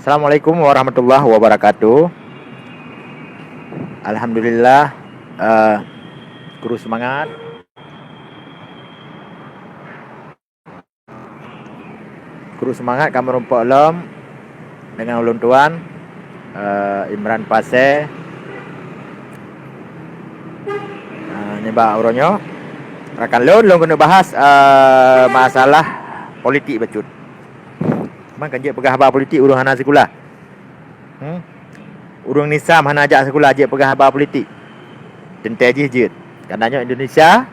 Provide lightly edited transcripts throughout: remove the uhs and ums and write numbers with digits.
Assalamualaikum warahmatullahi wabarakatuh. Alhamdulillah, guru semangat. Guru semangat kami rumput lom dengan ulun tuan Imran Pase. Ni ba uronyo. Rakan lon kena bahas masalah politik bacut. Mang kan je pegah habar politik urang hana sekolah. Urang Nisam hana ajak sekolah je pegah habar politik. Tentai je. Katanya Indonesia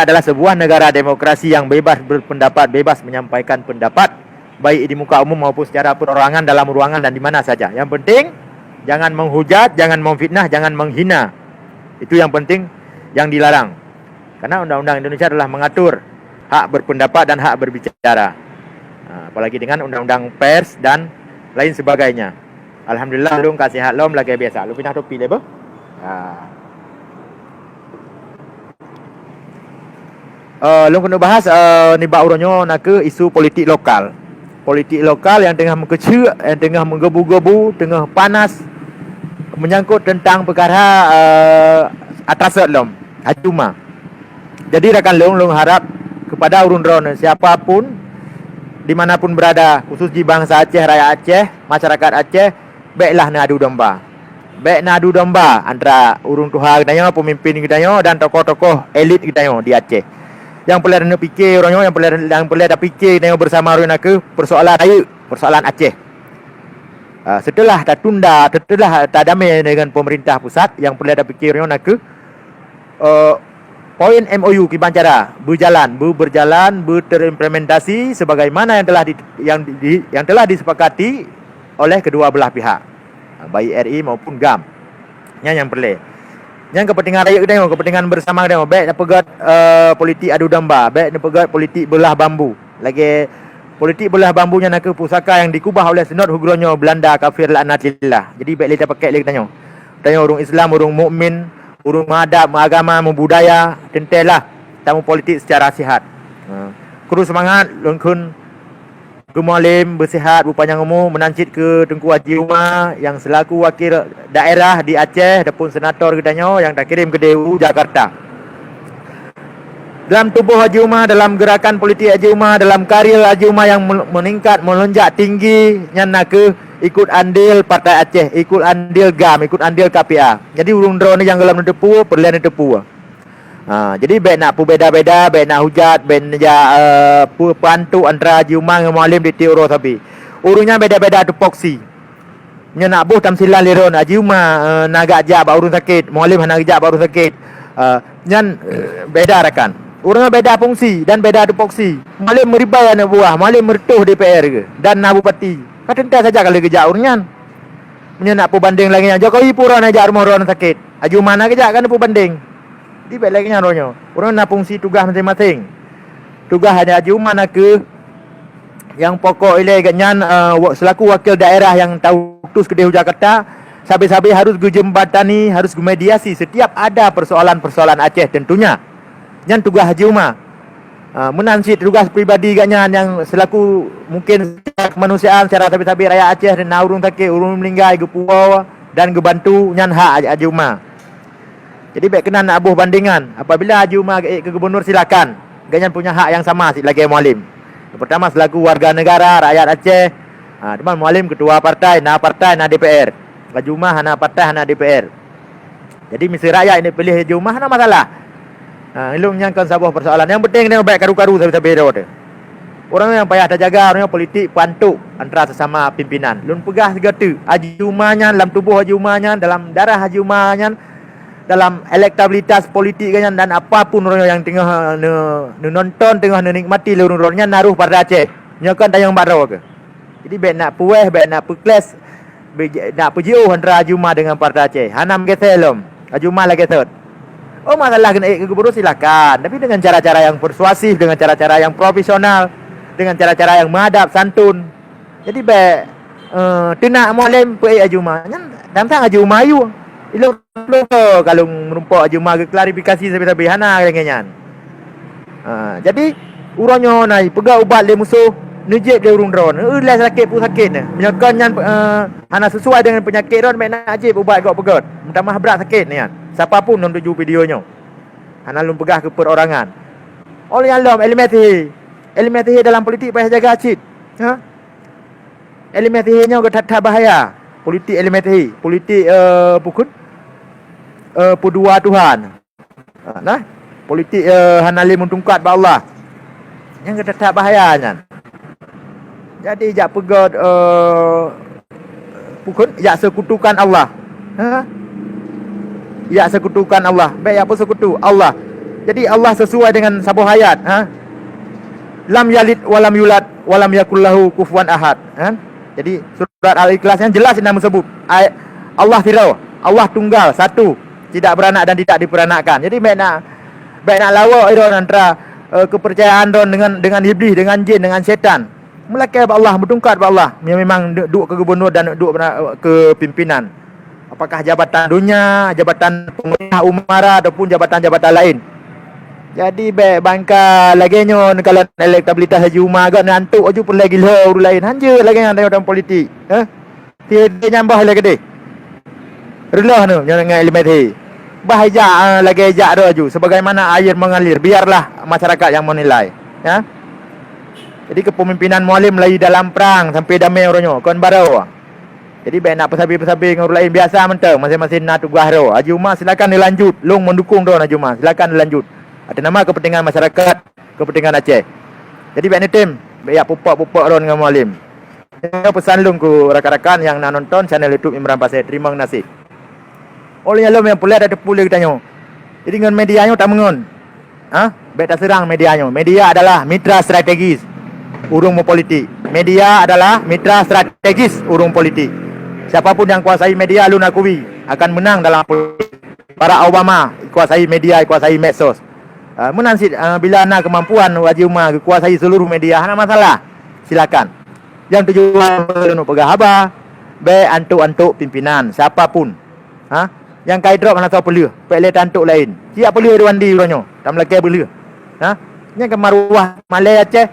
adalah sebuah negara demokrasi yang bebas berpendapat, bebas menyampaikan pendapat, baik di muka umum maupun secara perorangan, dalam ruangan dan di mana saja. Yang penting jangan menghujat, jangan memfitnah, jangan menghina. Itu yang penting, yang dilarang. Karena undang-undang Indonesia adalah mengatur hak berpendapat dan hak berbicara. Apalagi dengan undang-undang pers dan lain sebagainya. Alhamdulillah lung kasih hak lom lagi biasa. Lu pindah topi deh, Long kena bahas ni ba uronyo nak ke isu politik lokal. Politik lokal yang tengah mengkecil, yang tengah menggebu-gebu, tengah panas, menyangkut tentang perkara atrasat lom, Hajuma. Jadi rakan long harap kepada urun-urun siapapun dimanapun berada, khusus di bangsa Aceh, rakyat Aceh, masyarakat Aceh, baiklah nak adu domba. Baik nak adu domba antara urun tuha kita, pemimpin kita dan tokoh-tokoh elit kita di Aceh. Yang perlu anda fikir orangnya, yang perlu anda fikir tengok bersama orang nak ke persoalan raya, persoalan Aceh. Setelah tak tunda, setelah tak damai dengan pemerintah pusat, yang perlu anda fikir orangnya nak ke poin MOU Kibancara berjalan terimplementasi sebagaimana yang telah disepakati oleh kedua belah pihak, baik RI maupun GAM. Yang perlu. Yang kepentingan rakyat kita tengok, kepentingan bersama kita tengok. Baik nak pegat politik adu domba, baik nak pegat politik belah bambu. Lagi politik belah bambunya nak ke pusaka yang dikubah oleh senot hugronyo Belanda kafir laknatillah. Jadi baik kita pakai lagi tengok. Tengok orang Islam, orang mukmin, orang adab, agama, budaya, tentelah tamu politik secara sihat. Kru semangat lengkun Gumalim bersihat berpanjang umur menancit ke Tengku Haji Umar yang selaku wakil daerah di Aceh ataupun senator katanya yang tak kirim ke DU Jakarta. Dalam tubuh Haji Umar, dalam gerakan politik Haji Umar, dalam karir Haji Umar yang meningkat, melonjak tinggi, yang nak ke ikut andil Partai Aceh, ikut andil GAM, ikut andil KPA. Jadi urung drone ni yang dalam tepu, perlian tepu. Jadi baik nak beda-beda, baik nak hujat, baik nak pantu antara Haji Umar dengan Mualim di Tiuro sabi. Urungnya beda-beda tupoksi. Nya nak buh tamsilan liron Haji Umar nak ajak ba urung sakit, Mualim nak ajak ba urung sakit. Nyan beda rakan. Urungnya beda fungsi dan beda tupoksi. Mualim meribai anak buah, Mualim mertuh DPR ke dan nak bupati. Katenta saja kalau kejak urunyan. Nya nak banding lagi Jokowi pura nak ajak rumah orang sakit. Haji Umar nak ajak kan banding. Di baik lagi nyaronyo. Orang nak fungsi tugas masing-masing. Tugas hanya Haji Umar nak ke yang pokok ile ganyan selaku wakil daerah yang tahu tus ke DU Jakarta, sabi-sabi harus gejembatani, harus mediasi setiap ada persoalan-persoalan Aceh tentunya. Yang tugas Haji Umar. Menansit tugas pribadi ganyan yang selaku mungkin kemanusiaan secara sabi-sabi rakyat Aceh dan urung sakit, urung meninggal, gepuau dan gebantu nyan hak Haji Umar. Jadi baik kena nak abuh bandingan. Apabila Haji Umar ke gubernur silakan. Ganyan punya hak yang sama lagi Mualim. Yang pertama selaku warga negara rakyat Aceh. Teman Mualim ketua partai na DPR. Haji Umar hana partai hana DPR. Jadi mesti rakyat ini pilih Haji Umar hana masalah. Ilung yang kan sebuah persoalan. Yang penting dia baik karu-karu sabi-sabi dia. Orang yang payah terjaga orangnya politik pantuk antara sesama pimpinan. Lun pegah segala Haji Umarnya dalam tubuh Haji Umarnya, dalam darah Haji Umarnya, dalam elektabilitas politik kan dan apapun orang yang tengah nonton, tengah nikmati lurun-lurunnya naruh pada Aceh. Nyakan tayang barau ke. Jadi baik nak puas, baik nak perklas, nak perjauh antara Haji Umar dengan Partai Aceh. Hanam keselom. Haji Umar lagi tot. Oh masalah kena ke gubernur silakan, tapi dengan cara-cara yang persuasif, dengan cara-cara yang profesional, dengan cara-cara yang mengadab santun. Jadi baik tenak Mualim pe Haji Umar. Dan sang Haji Umar ayu. Ilo kalau merumpok Haji Umar klarifikasi sabi-sabi hana dengan. Jadi urangnya naik pegang ubat le musuh Nujib dia urung drone. Lah sakit pun sakit ni. Menyokon nyan hana sesuai dengan penyakit drone mek nak ajib ubat gok pegot. Minta maaf berat sakit ni kan. Siapa pun nak tuju videonya. Hana lum pegah ke perorangan. Oleh Allah elementi dalam politik payah jaga acid. Ha? Elementi-nya ke tak bahaya. Politik elementi, politik pukun pudua Tuhan. Nah, politik hanali muntungkat ba Allah. Yang ke tak bahaya nyan. Jadi jak pegot pukun jak sekutukan Allah. Ha? Jak sekutukan Allah. Baik apa sekutu? Allah. Jadi Allah sesuai dengan sabuh hayat, ha? Lam yalid walam yulad walam yakul lahu kufuwan ahad, ha? Jadi surat Al-Ikhlas yang jelas nama sebut Allah firau, Allah tunggal, satu, tidak beranak dan tidak diperanakkan. Jadi baik nak lawak iron antara kepercayaan don dengan iblis, dengan jin, dengan syaitan. Melakai Allah, bertungkat Allah. Yang memang duduk ke gubernur dan duduk ke pimpinan. Apakah jabatan dunia, jabatan pemerintah umara ataupun jabatan-jabatan lain. Jadi baik bangka lagi nyo kalau elektabilitas Haji Umar agak nantuk aju pun lagi lah urus lain. Hanja lagi yang dalam politik. Dia nyambah lagi deh. Relah tu dengan elemen bahaya lagi ajak tu aju sebagaimana air mengalir, biarlah masyarakat yang menilai, ya. Jadi kepemimpinan Mualim lagi dalam perang sampai damai orangnya kon barau. Jadi baik nak pesabi-pesabi dengan orang lain biasa mentang masing-masing nak tugas ro. Haji Umar silakan dilanjut, long mendukung tu Haji Umar. Silakan dilanjut. Ada nama kepentingan masyarakat, kepentingan Aceh. Jadi baik ni tim, baik pupuk-pupuk ron dengan Mualim. Saya pesan long ku rakan-rakan yang nak nonton channel YouTube Imran Pasir. Terima kasih. Oleh yang yang pula ada pula kitanya. Jadi dengan medianya tak mengon. Baik tak serang medianya. Media adalah mitra strategis urung politik. Media adalah mitra strategis urung politik. Siapapun yang kuasai media lu nakui akan menang dalam politik. Para Obama kuasai media, kuasai medsos. Menang bila nak kemampuan Haji Umar kuasai seluruh media, hana masalah. Silakan. Yang tujuan untuk pegah haba, baik antuk-antuk pimpinan siapapun. Yang kai drop mana tahu pelih, pelih tantuk lain. Siap pelih di wandi orangnya, tak melakai pelih. Yang ke maruah Malay Aceh,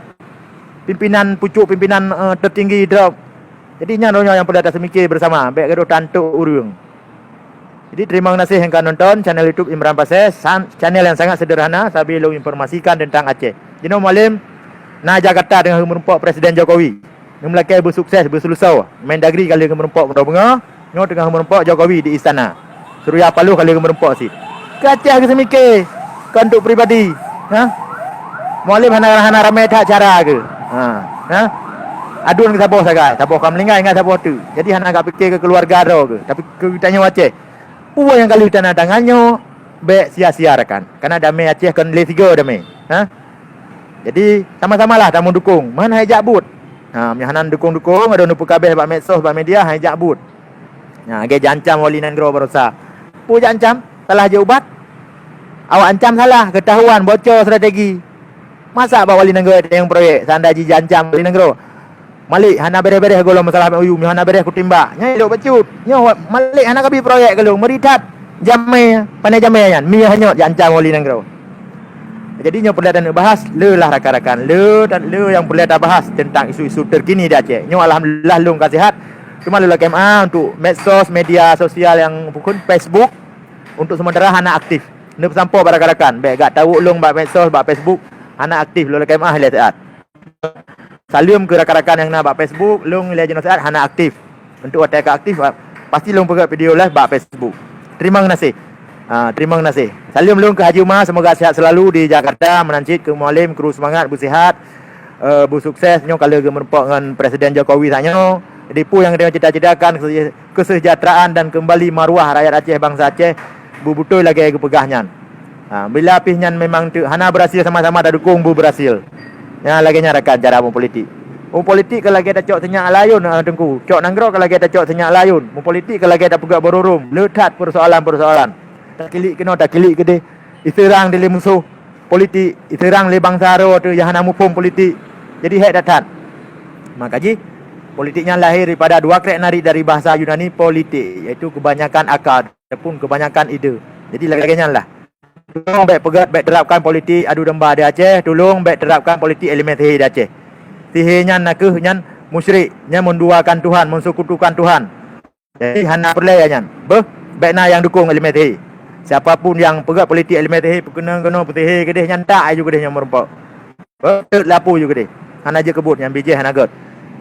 pimpinan pucuk pimpinan tertinggi drop. Jadi orangnya yang perlu atas semikir bersama, baik gaduh tantuk urung. Jadi terima kasih yang kalian nonton channel YouTube Imran Pasir, channel yang sangat sederhana sambil informasikan tentang Aceh. Jadi Mualim na Jakarta dengan merempok Presiden Jokowi. Yang melakai bersukses berselusau. Mendagri kali merempok bunga, nyo tengah merempok Jokowi di istana. Surya Paloh kali merempok si. Ke Aceh ke semikir. Ke untuk pribadi. Mualim hana ramai tak cara ke? Adun ke saboh sagai. Saboh kau melingkai dengan saboh tu. Jadi hana agak fikir ke keluarga ro ke. Tapi ke tanya Aceh. Puan yang kali tanah tangannya baik sia-sia rakan. Karena damai Aceh kan le 3 damai. Jadi sama-samalah tamu dukung. Mana hajak but. Hanan dukung-dukung ada nupu kabeh bak medsos bak media hajak but. Age jancam wali nanggro berosa. Pu jancam salah je ubat. Awak ancam salah ketahuan bocor strategi. Masa bak wali nanggro yang proyek sandaji jancam wali nanggro. Malik hana beres-beres golong masalah MOU, hana beres kutimbak. Nyai dok becut. Nyo Malik hana kabi proyek golong meritat jamai pandai jamai yan. Mi hanyot jancam wali nanggro. Jadi nyo perlu dan bahas lelah rakan-rakan. Le yang perlu dah bahas tentang isu-isu terkini di Aceh. Nyo alhamdulillah long kasihat. Cuma lu KMA untuk medsos, media sosial yang pun Facebook untuk sementara hana aktif. Ni sampo para rakan-rakan. Baik gak tahu long bak medsos, bak Facebook hana aktif lu KMA hilah saat. Salam ke rakan-rakan yang nak bak Facebook, long nilai jenis saat hana aktif. Untuk attack aktif pasti long pegat video live bak Facebook. Terima kasih. Terima kasih. Salam long ke Haji Umar, semoga sihat selalu di Jakarta, menancit ke Mualim, kru semangat, bersihat, bersukses nyo kalau merempok dengan Presiden Jokowi sanyo. Jadi pu yang dia cita-citakan kesejahteraan dan kembali maruah rakyat Aceh, bangsa Aceh, betul lagi kepegahnya. Bila pihnya memang tu hana berhasil sama-sama dah dukung bu berhasil. Ya lagi nyarakan cara politik. Politik kalau kita cok senyak layun tengku. Cok nanggro kalau kita cok senyak layun. Politik kalau kita pegak berurum. Letat persoalan-persoalan. Tak kilik kena tak kilik ke dia. Iserang dia musuh politik. Iserang le bangsa ro tu yang hana mupum politik. Jadi hak datat. Maka politiknya lahir daripada dua krek nari dari bahasa Yunani politik. Iaitu kebanyakan akal ataupun kebanyakan ide. Jadi lagi-laginya lah. Tolong baik pegat, baik terapkan politik adu domba di Aceh. Tolong baik terapkan politik elemen di Aceh. Sihirnya nak ke nyan musyrik, nyan menduakan Tuhan, mensekutukan Tuhan. Jadi hana perlai nyan. Baikna yang dukung elemen sihir. Siapapun yang pegat politik elemen sihir kena sihir ke dia nyan tak juga dia yang merempak. Lapu juga dia. Hana je kebut yang bijih hana god.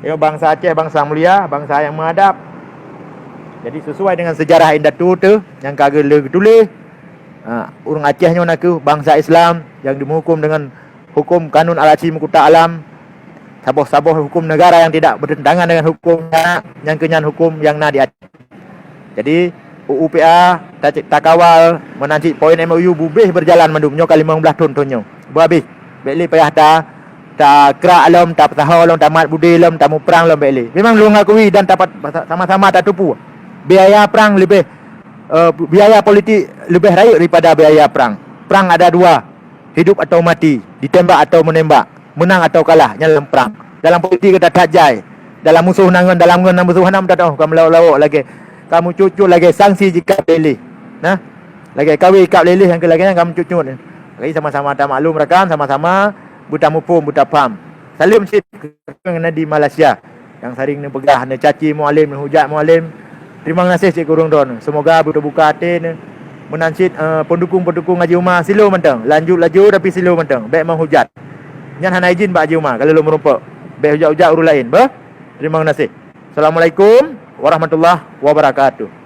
Ini bangsa Aceh bangsa mulia, bangsa yang menghadap. Jadi sesuai dengan sejarah Indatu tu yang kagak tulis, orang Acehnya nak ke bangsa Islam yang dihukum dengan hukum kanun al-Aceh Mukuta Alam. Saboh-saboh hukum negara yang tidak bertentangan dengan hukum yang kenyan hukum yang na di Aceh. Jadi UUPA tak kawal menanti poin MOU bubih berjalan mendumnyo kali 15 tahun tonyo. Berhabis. Beli payah ta kera alam ta tahu alam tamat budi alam tamu perang alam beli. Memang lu ngakui dan dapat sama-sama tak tupu. Biaya perang lebih biaya politik lebih rakyat daripada biaya perang. Perang ada dua, hidup atau mati, ditembak atau menembak, menang atau kalah dalam perang. Dalam politik kita tak jai. Dalam musuh nangan dalam ngan musuh hanam tak tahu kamu lawak lagi. Kamu cucu lagi sanksi jika pilih. Nah, lagi kawin kap lelih yang kelagi kamu cucu ni. Lagi sama-sama tak maklum rekan, sama-sama buta mupum buta paham. Salim masjid kena di Malaysia yang sering ni pegah ni caci mualim ni hujat mualim. Terima kasih Cikgu Rongdon. Semoga buka hati ni menansit pendukung-pendukung Haji Umar silo mentang. Lanjut laju tapi silo mentang. Baik menghujat. Nyan hana izin Pak Haji Umar kalau lu merompak. Baik hujat-hujat urus lain. Terima kasih. Assalamualaikum warahmatullahi wabarakatuh.